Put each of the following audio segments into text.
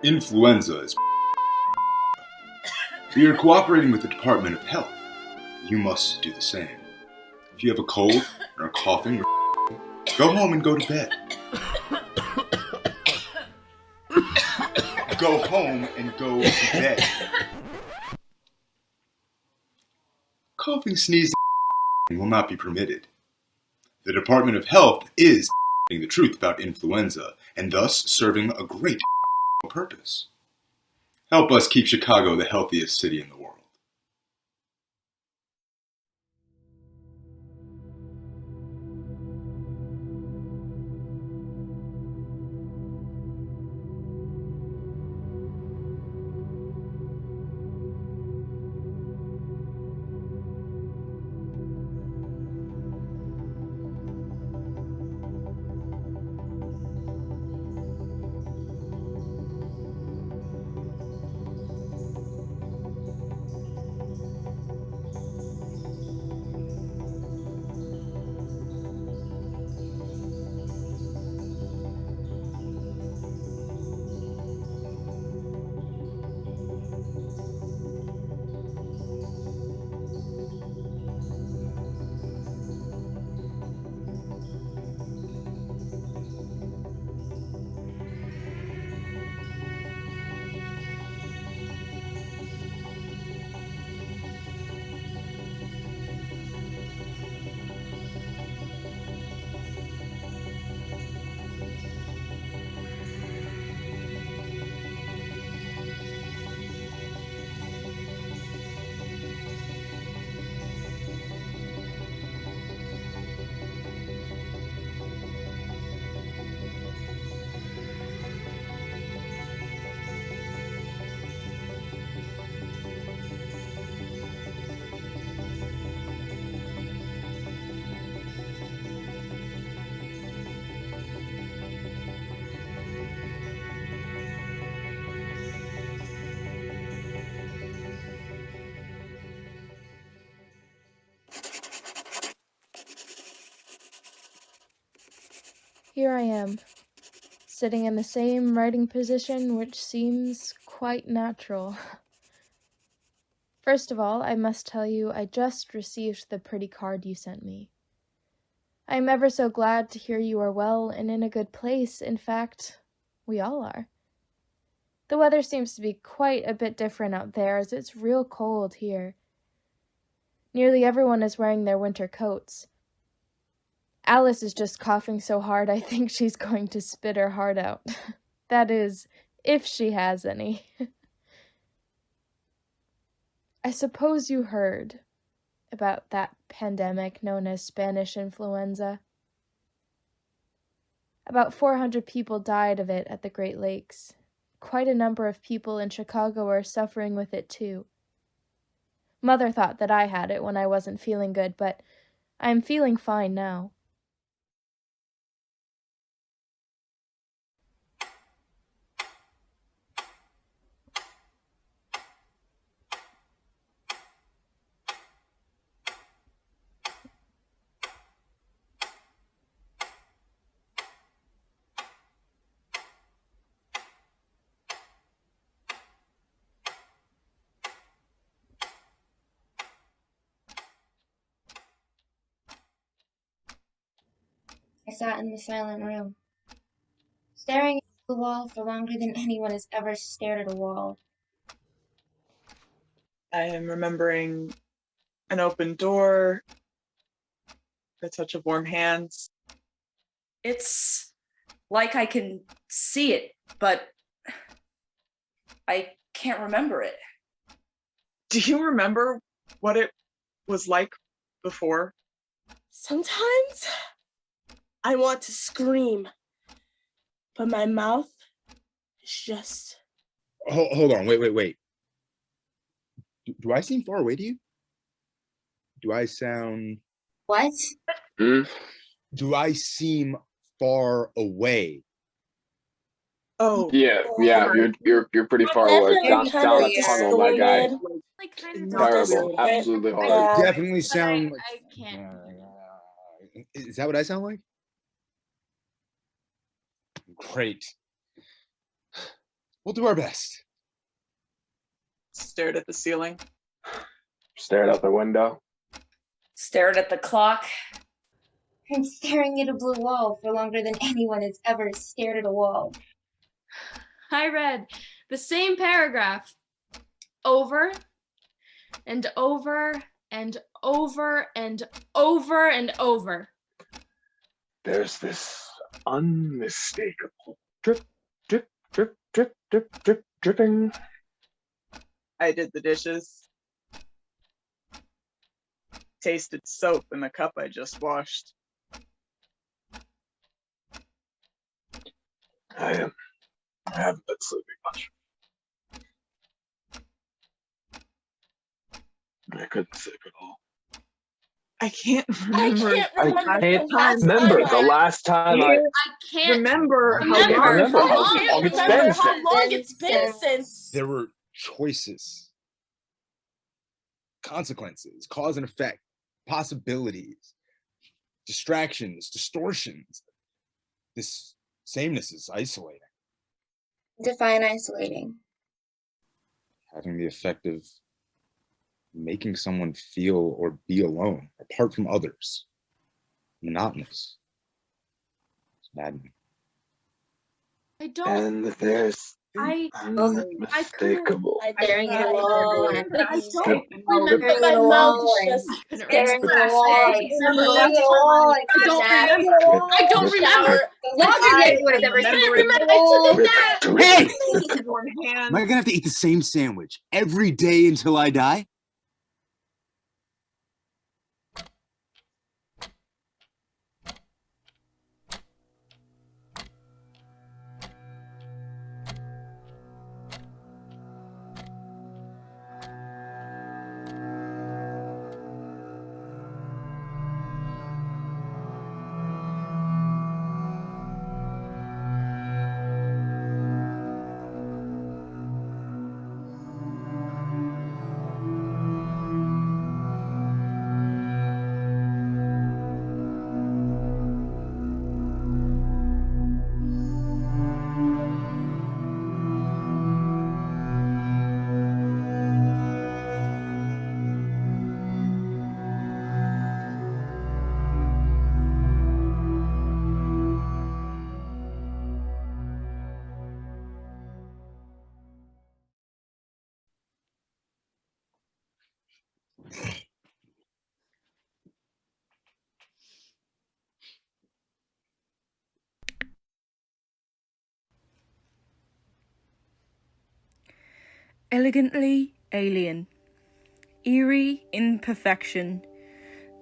Influenza is We are cooperating with the Department of Health. You must do the same. If you have a cold or are coughing, go home and go to bed. Go home and go to bed. Coughing, sneezing, will not be permitted. The Department of Health is the truth about influenza, and thus serving a great purpose. Help us keep Chicago the healthiest city in the world. Here I am, sitting in the same writing position, which seems quite natural. First of all, I must tell you I just received the pretty card you sent me. I am ever so glad to hear you are well and in a good place. In fact, we all are. The weather seems to be quite a bit different out there, as it's real cold here. Nearly everyone is wearing their winter coats. Alice is just coughing so hard I think she's going to spit her heart out. That is, if she has any. I suppose you heard about that pandemic known as Spanish influenza. About 400 people died of it at the Great Lakes. Quite a number of people in Chicago are suffering with it too. Mother thought that I had it when I wasn't feeling good, but I'm feeling fine now. I sat in the silent room, staring at the wall for longer than anyone has ever stared at a wall. I am remembering an open door, the touch of warm hands. It's like I can see it, but I can't remember it. Do you remember what it was like before? Sometimes I want to scream, but my mouth is just... Hold on, wait. Do I seem far away to you? Do I sound... What? Do I seem far away? Oh, Yeah, you're pretty far away. Definitely Down kind of the tunnel, my guy. distorted. Like kind of Not Terrible. really. Absolutely You horrid. Yeah. definitely But sound like. I can't. Is that what I sound like? Great. We'll do our best. Stared at the ceiling. Stared out the window. Stared at the clock. I'm staring at a blue wall for longer than anyone has ever stared at a wall. I read the same paragraph over and over and over and over and over. There's this unmistakable drip, drip, drip, drip, drip, drip, dripping. I did the dishes. Tasted soap in the cup I just washed. I haven't been sleeping much. I couldn't sleep at all. I can't I remember. can't I remember can't the last remember time the last time I I can't remember how remember long remember I how can't long it's remember been how since. long it's been since. There were choices, consequences, cause and effect, possibilities, distractions, distortions. This sameness is isolating, Define isolating. having the effect of making someone feel or be alone, apart from others. Monotonous. It's maddening. I don't. And there's I unmistakable. Staring at a I wall. couldn't and I don't remember. remember. My Staring at a mouth wall is and just I couldn't staring remember. at a wall. I Like, remember the staring last at a time wall. I Like, don't staring remember. at a wall. I don't remember. shower. The longer I you would have ever remember stared Remember, at I a wall. took a nap. Hey! Tasted warm hand. Am I gonna have to eat the same sandwich every day until I die? Elegantly alien. Eerie imperfection.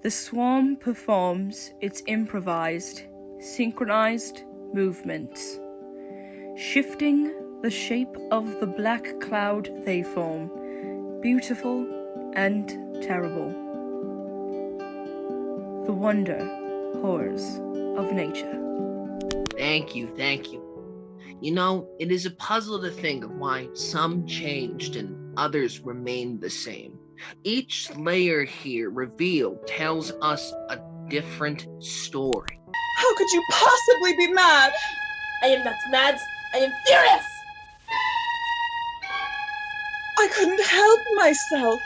The swarm performs its improvised, synchronized movements, shifting the shape of the black cloud they form, beautiful and terrible. The wonder, horrors of nature. Thank you, thank you. You know, it is a puzzle to think of why some changed and others remained the same. Each layer here revealed tells us a different story. How could you possibly be mad? I am not mad. I am furious. I couldn't help myself.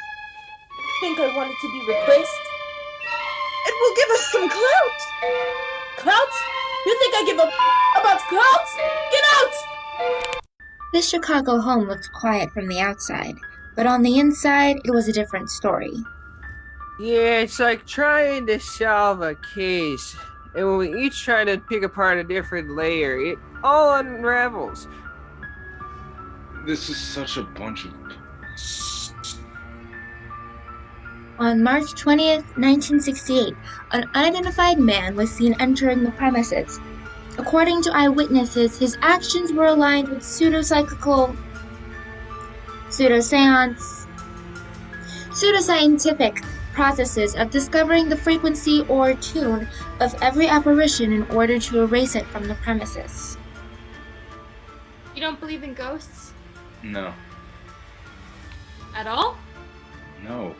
Think I wanted to be replaced? It will give us some clout. Clout? You think I give a about clout? Get out! This Chicago home looked quiet from the outside, but on the inside, it was a different story. Yeah, it's like trying to solve a case. And when we each try to pick apart a different layer, it all unravels. This is such a bunch of... On March 20th, 1968, an unidentified man was seen entering the premises. According to eyewitnesses, his actions were aligned with pseudoscientific processes of discovering the frequency or tune of every apparition in order to erase it from the premises. You don't believe in ghosts? No. At all? No.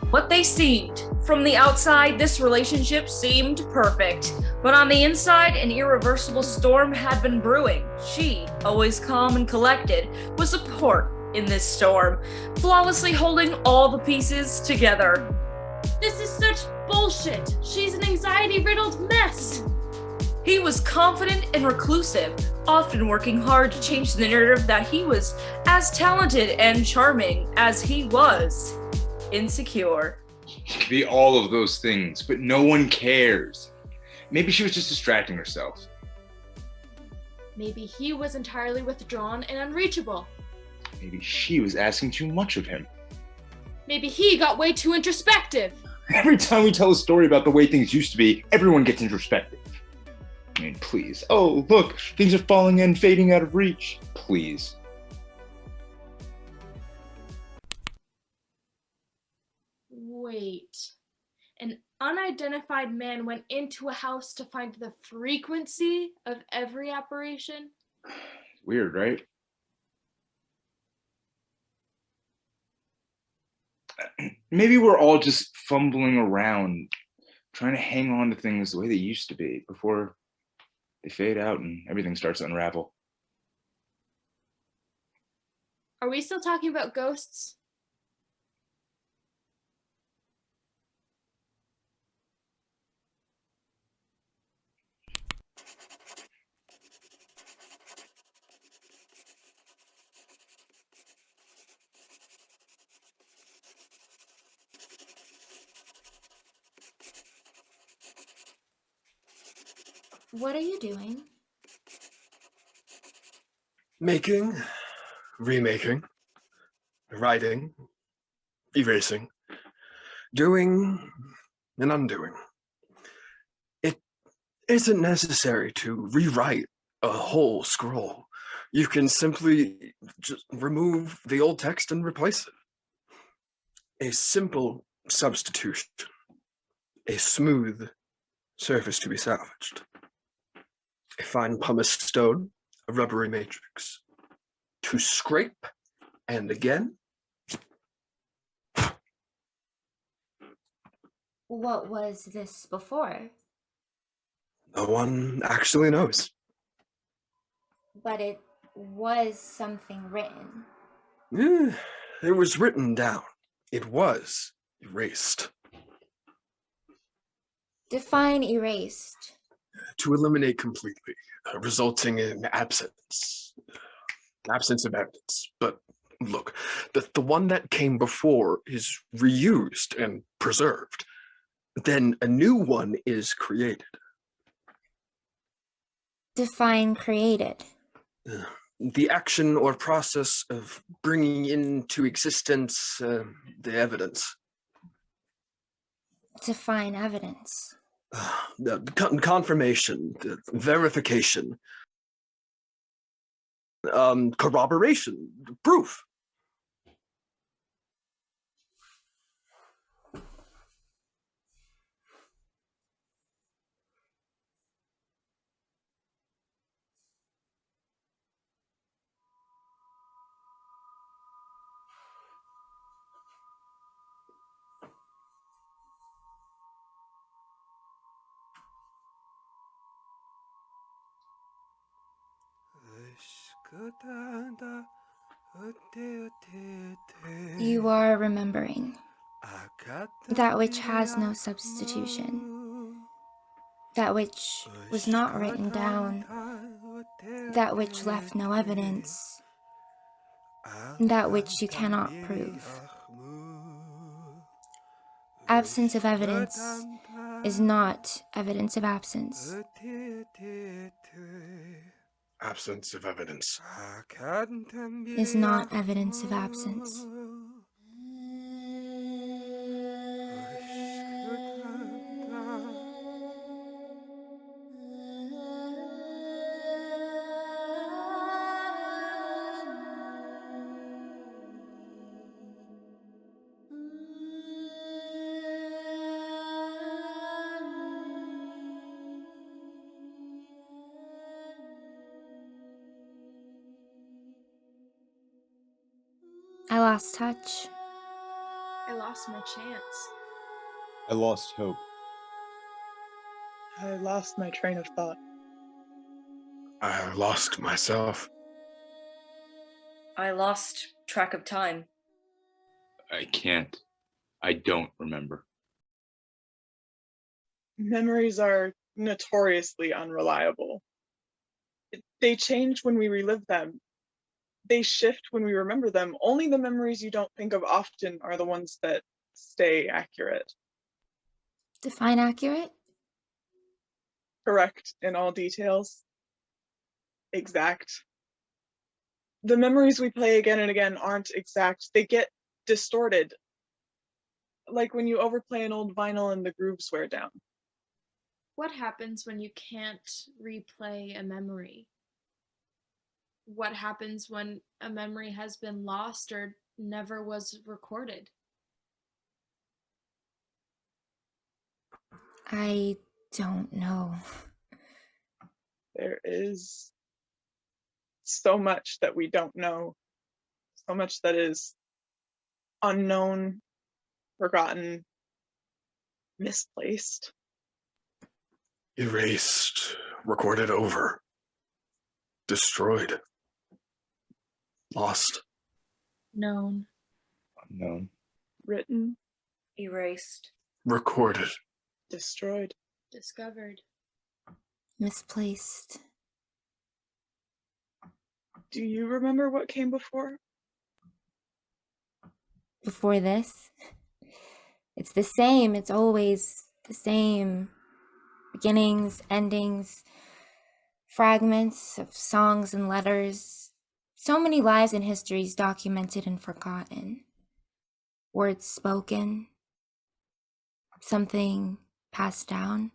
What they seemed. From the outside, this relationship seemed perfect. But on the inside, an irreversible storm had been brewing. She, always calm and collected, was a port in this storm, flawlessly holding all the pieces together. This is such bullshit. She's an anxiety-riddled mess. He was confident and reclusive, often working hard to change the narrative that he was as talented and charming as he was insecure. She could be all of those things, but no one cares. Maybe she was just distracting herself. Maybe he was entirely withdrawn and unreachable. Maybe she was asking too much of him. Maybe he got way too introspective. Every time we tell a story about the way things used to be, everyone gets introspective. I mean, please. Oh, look, things are falling and fading out of reach. Please. Wait. An unidentified man went into a house to find the frequency of every apparition? Weird, right? Maybe we're all just fumbling around, trying to hang on to things the way they used to be before they fade out and everything starts to unravel. Are we still talking about ghosts? What are you doing? Making, remaking, writing, erasing, doing and undoing. It isn't necessary to rewrite a whole scroll. You can simply just remove the old text and replace it. A simple substitution. A smooth surface to be salvaged. A fine pumice stone, a rubbery matrix. To scrape, and again. What was this before? No one actually knows. But it was something written. It was written down. It was erased. Define erased. To eliminate completely, resulting in absence. Absence of evidence. But look, the one that came before is reused and preserved. Then a new one is created. Define created. The action or process of bringing into existence the evidence. Define evidence. The confirmation, the verification, corroboration, proof. You are remembering that which has no substitution, that which was not written down, that which left no evidence, that which you cannot prove. Absence of evidence is not evidence of absence. Absence of evidence is not evidence of absence. I lost touch. I lost my chance. I lost hope. I lost my train of thought. I lost myself. I lost track of time. I can't. I don't remember. Memories are notoriously unreliable. They change when we relive them. They shift when we remember them. Only the memories you don't think of often are the ones that stay accurate. Define accurate? Correct in all details. Exact. The memories we play again and again aren't exact. They get distorted. Like when you overplay an old vinyl and the grooves wear down. What happens when you can't replay a memory? What happens when a memory has been lost or never was recorded? I don't know. There is so much that we don't know. So much that is unknown, forgotten, misplaced. Erased, recorded over, destroyed, lost, Known. Unknown. Written, Erased. recorded. destroyed. Discovered. Misplaced. Do you remember what came before? Before this, it's the same. It's always the same. Beginnings, endings, fragments of songs and letters. So many lives and histories documented and forgotten. Words spoken. Something passed down.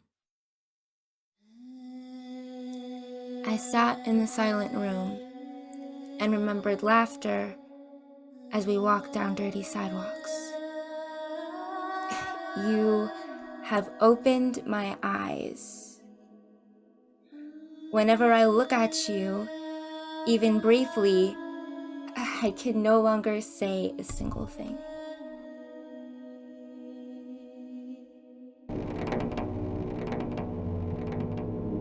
I sat in the silent room and remembered laughter as we walked down dirty sidewalks. You have opened my eyes. Whenever I look at you, even briefly, I can no longer say a single thing.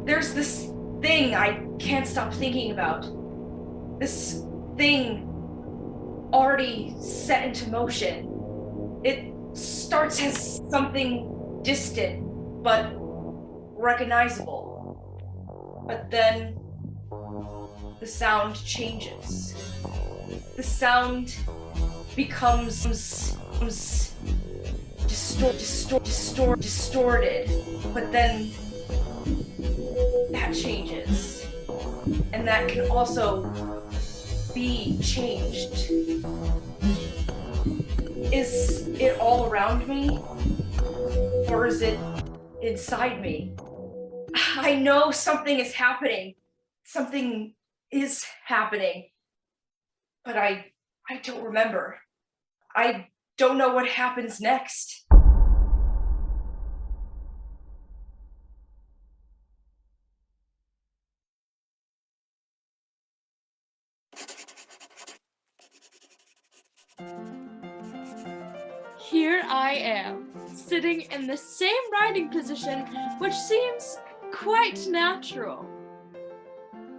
There's this thing I can't stop thinking about. This thing already set into motion. It starts as something distant, but recognizable. But then the sound changes. The sound becomes distorted, but then that changes. And that can also be changed. Is it all around me? Or is it inside me? I know something is happening. Something is happening. But I don't remember. I don't know what happens next. Here I am, sitting in the same writing position, which seems quite natural.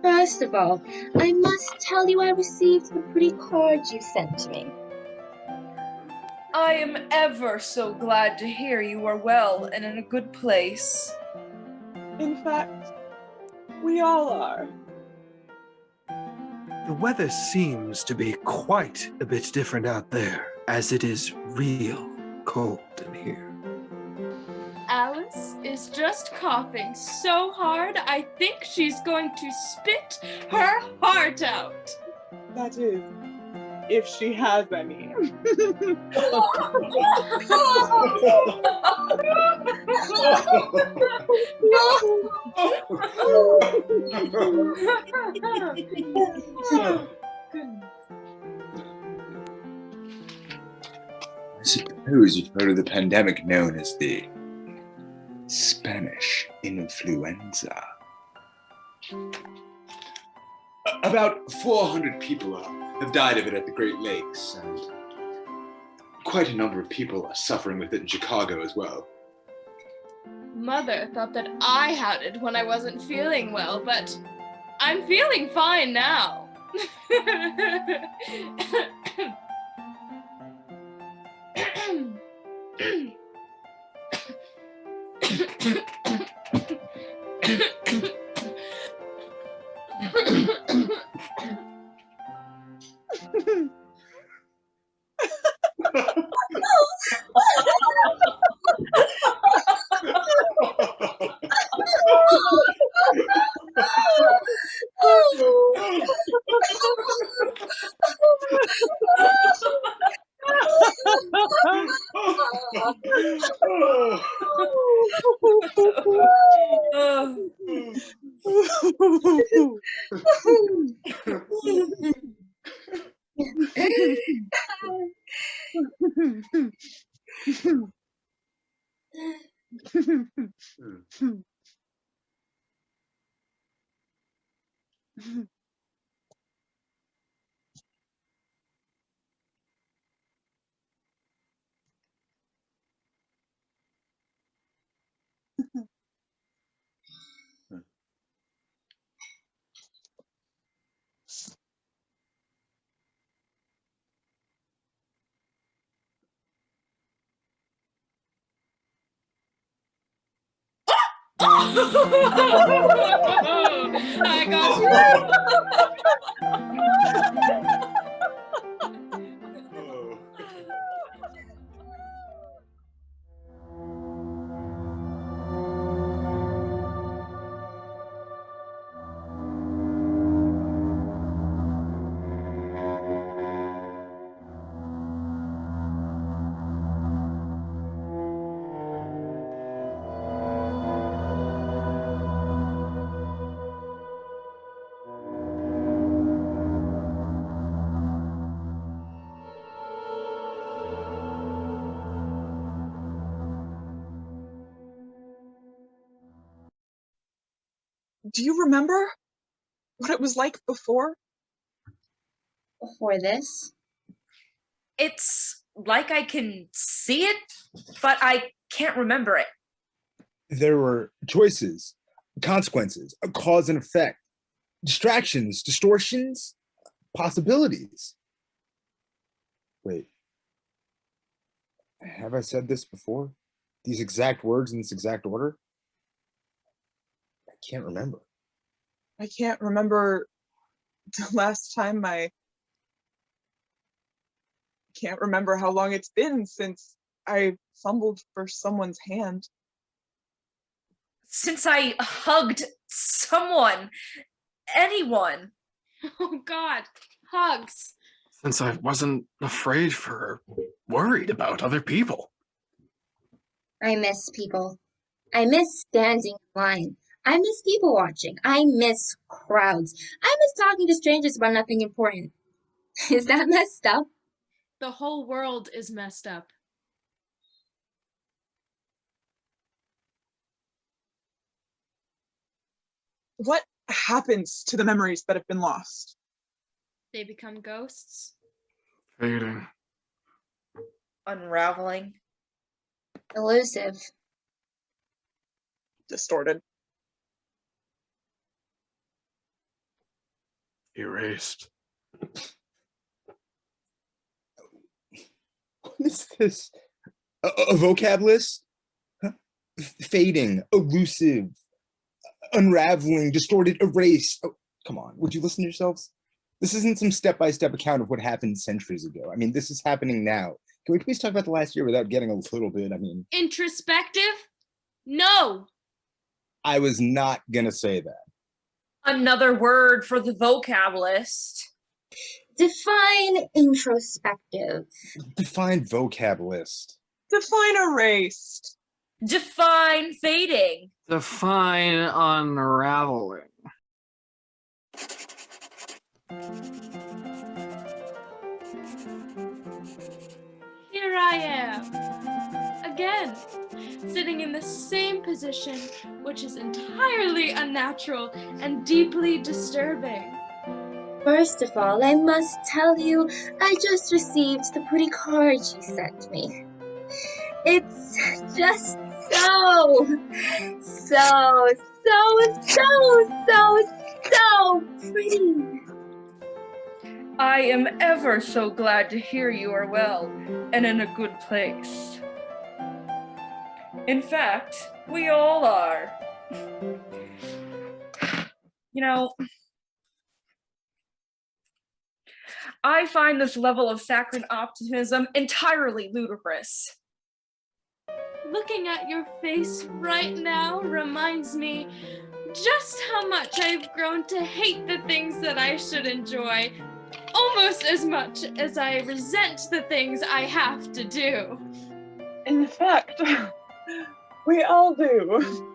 First of all, I must tell you I received the pretty card you sent to me. I am ever so glad to hear you are well and in a good place. In fact, we all are. The weather seems to be quite a bit different out there, as it is real cold in here. Alice is just coughing so hard, I think she's going to spit her heart out. That is, if she has any. I suppose you've heard of the pandemic known as the Spanish influenza. About 400 people are have died of it at the Great Lakes, and quite a number of people are suffering with it in Chicago as well. Mother thought that I had it when I wasn't feeling well, but I'm feeling fine now. I got you. Do you remember what it was like before? Before this? It's like I can see it, but I can't remember it. There were choices, consequences, a cause and effect, distractions, distortions, possibilities. Wait, have I said this before? These exact words in this exact order? I can't remember. I can't remember the last time I can't remember how long it's been since I fumbled for someone's hand. Since I hugged someone, anyone. Oh God, hugs. Since I wasn't afraid for or worried about other people. I miss people. I miss standing in line. I miss people watching. I miss crowds. I miss talking to strangers about nothing important. Is that messed up? The whole world is messed up. What happens to the memories that have been lost? They become ghosts. Fading. Unraveling. Elusive. Distorted. Erased. What is this? A vocab list? Huh? Fading, elusive, unraveling, distorted, erased. Oh, come on, would you listen to yourselves? This isn't some step-by-step account of what happened centuries ago. I mean, this is happening now. Can we please talk about the last year without getting a little bit, Introspective? No. I was not gonna say that. Another word for the vocab list. Define introspective. Define vocab list. Define erased. Define fading. Define unraveling. Here I am, again, sitting in the same position, which is entirely unnatural and deeply disturbing. First of all, I must tell you, I just received the pretty card you sent me. It's just so pretty. I am ever so glad to hear you are well and in a good place. In fact, we all are. You know, I find this level of saccharine optimism entirely ludicrous. Looking at your face right now reminds me just how much I've grown to hate the things that I should enjoy, almost as much as I resent the things I have to do. In fact, we all do.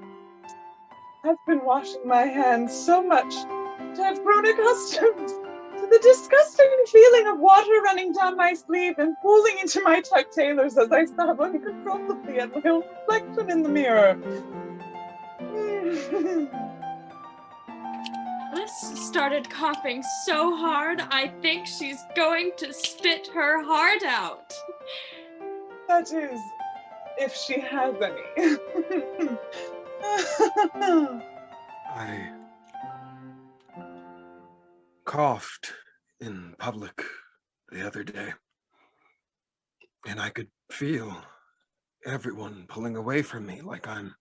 I've been washing my hands so much that I've grown accustomed to the disgusting feeling of water running down my sleeve and pooling into my tuck tailors as I sob uncontrollably at my own reflection in the mirror. Alice started coughing so hard, I think she's going to spit her heart out. That is, if she has any. I coughed in public the other day, and I could feel everyone pulling away from me like I'm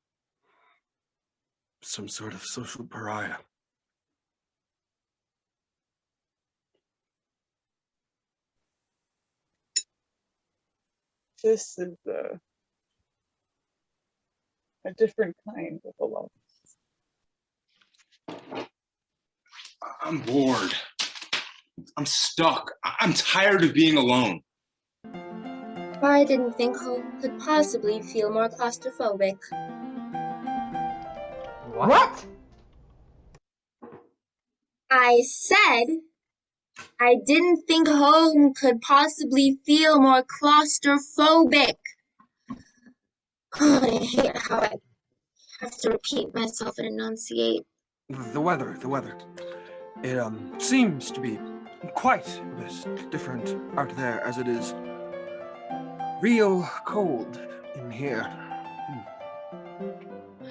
some sort of social pariah. This is a different kind of alone. I'm bored. I'm stuck. I'm tired of being alone. I didn't think home could possibly feel more claustrophobic. What? I said I didn't think home could possibly feel more claustrophobic. God, I hate how I have to repeat myself and enunciate. The weather. It seems to be quite a bit different out there as it is real cold in here.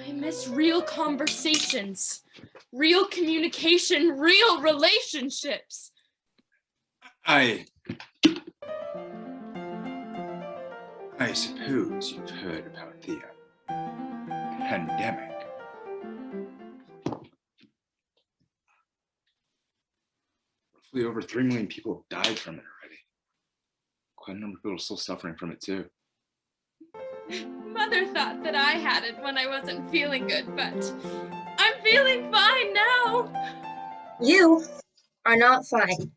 I miss real conversations, real communication, real relationships. I suppose you've heard about the pandemic. Roughly over 3 million people have died from it already. Quite a number of people are still suffering from it too. Mother thought that I had it when I wasn't feeling good, but I'm feeling fine now. You are not fine.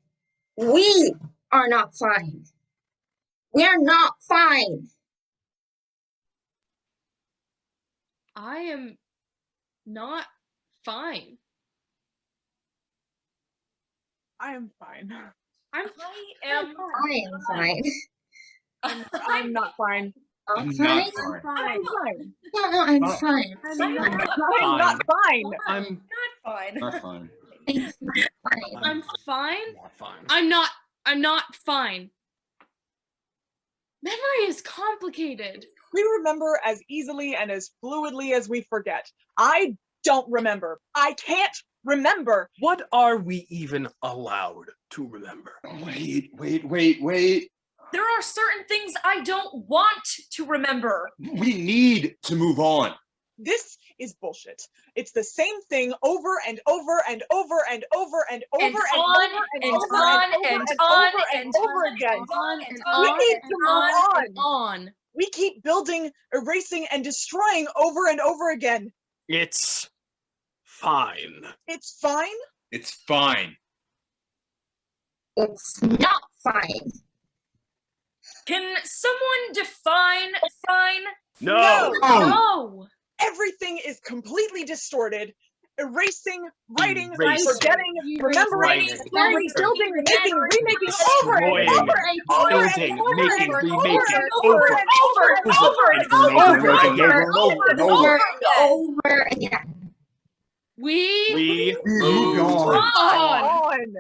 We are not fine. We're not fine. I am not fine. I am fine. I am fine. I'm not fine. I'm not fine. fine. I'm fine. No, I'm Oh. fine. I'm not fine. I'm Fine. Not fine. I'm fine. not fine. I'm not fine. Memory is complicated. We remember as easily and as fluidly as we forget. I don't remember. I can't remember. What are we even allowed to remember? Wait. There are certain things I don't want to remember. We need to move on. This is bullshit. It's the same thing over and over and over and over and over And and on over and and over on and and over on and and over again. We need to move on. on. We keep building, erasing, and destroying over and over again. It's fine. It's fine. It's fine. It's not fine. Can someone define fine? No. No. Everything is completely distorted. Erasing, writing, Erasing, forgetting, remembering, writing, building, making, remaking, over and destroying, over and over and building, over making, and remaking, over and over and over and over and Over again. We We moved moved on. on.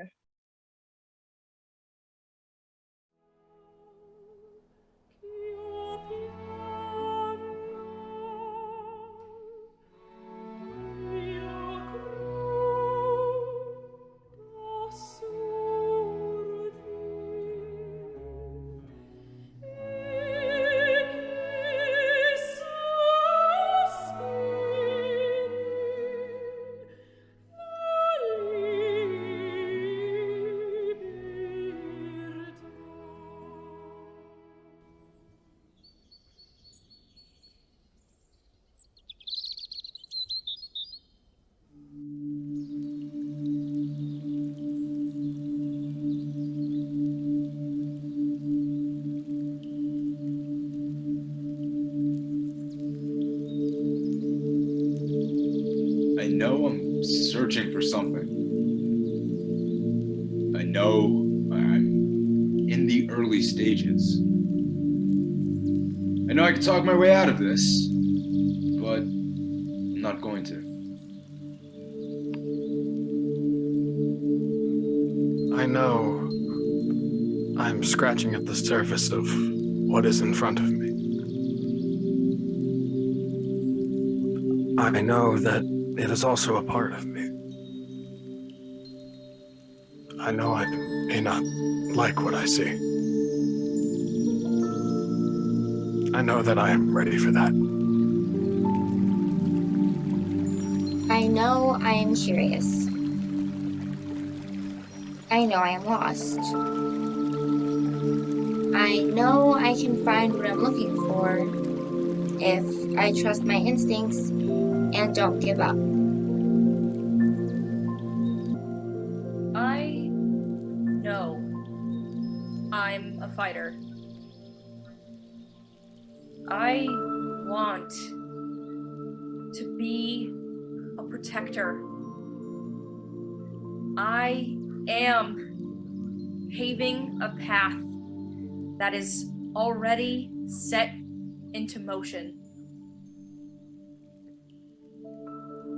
searching for something. I know I'm in the early stages. I know I can talk my way out of this, but I'm not going to. I know I'm scratching at the surface of what is in front of me. I know that it is also a part of me. I know I may not like what I see. I know that I am ready for that. I know I am curious. I know I am lost. I know I can find what I'm looking for if I trust my instincts and don't give up. I know I'm a fighter. I want to be a protector. I am paving a path that is already set into motion.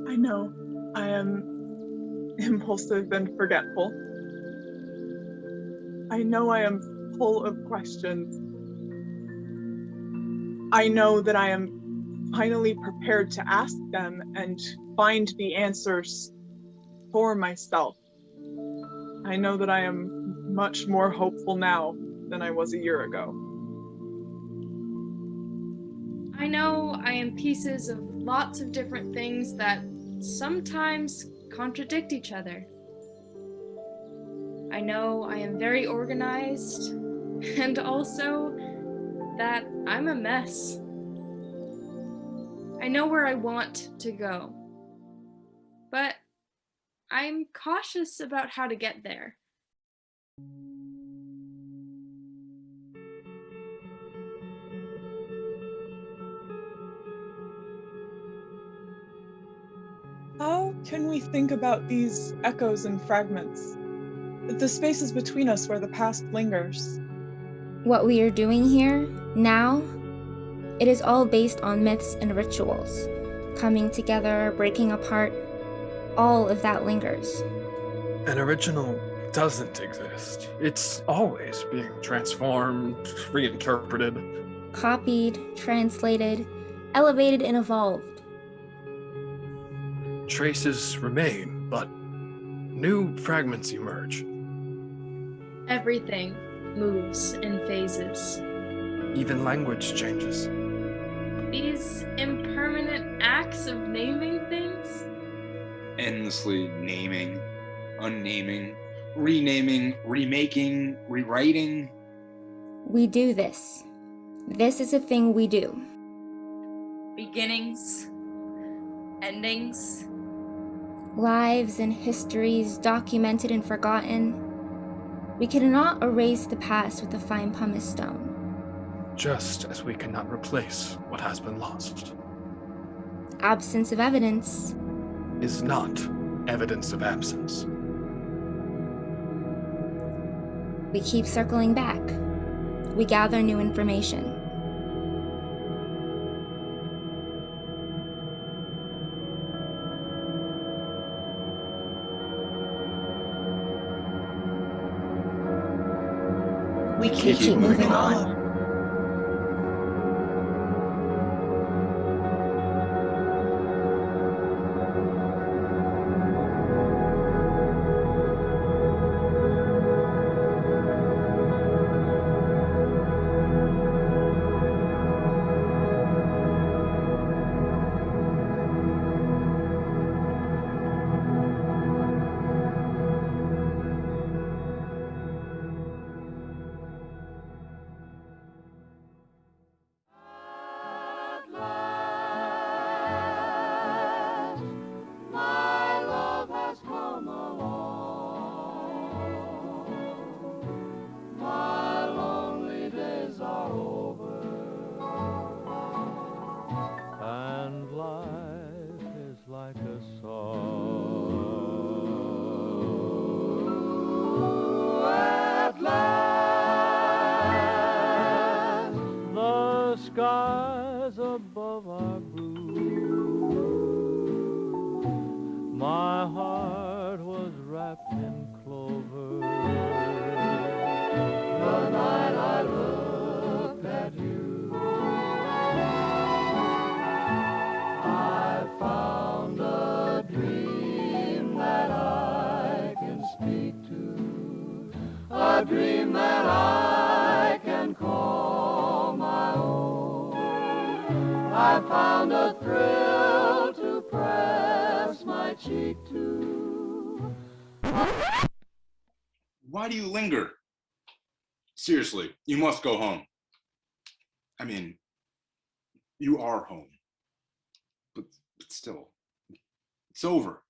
I know I am impulsive and forgetful. I know I am full of questions. I know that I am finally prepared to ask them and find the answers for myself. I know that I am much more hopeful now than I was a year ago. I know I am pieces of lots of different things that sometimes contradict each other. I know I am very organized, and also that I'm a mess. I know where I want to go, but I'm cautious about how to get there. How can we think about these echoes and fragments? The spaces between us where the past lingers. What we are doing here, now, it is all based on myths and rituals. Coming together, breaking apart, all of that lingers. An original doesn't exist. It's always being transformed, reinterpreted. Copied, translated, elevated, and evolved. Traces remain, but new fragments emerge. Everything moves in phases. Even language changes. These impermanent acts of naming things? Endlessly naming, unnaming, renaming, remaking, rewriting. We do this. This is a thing we do. Beginnings, endings. Lives and histories documented and forgotten. We cannot erase the past with a fine pumice stone. Just as we cannot replace what has been lost. Absence of evidence Is not evidence of absence. We keep circling back. We gather new information. We keep moving on. my heart was wrapped in clover. The night I looked at you, I found a dream that I can speak to, a dream that I can call my own. I found a thrill to press my cheek to. Why do you linger? Seriously, you must go home. I mean, you are home. But still, it's over.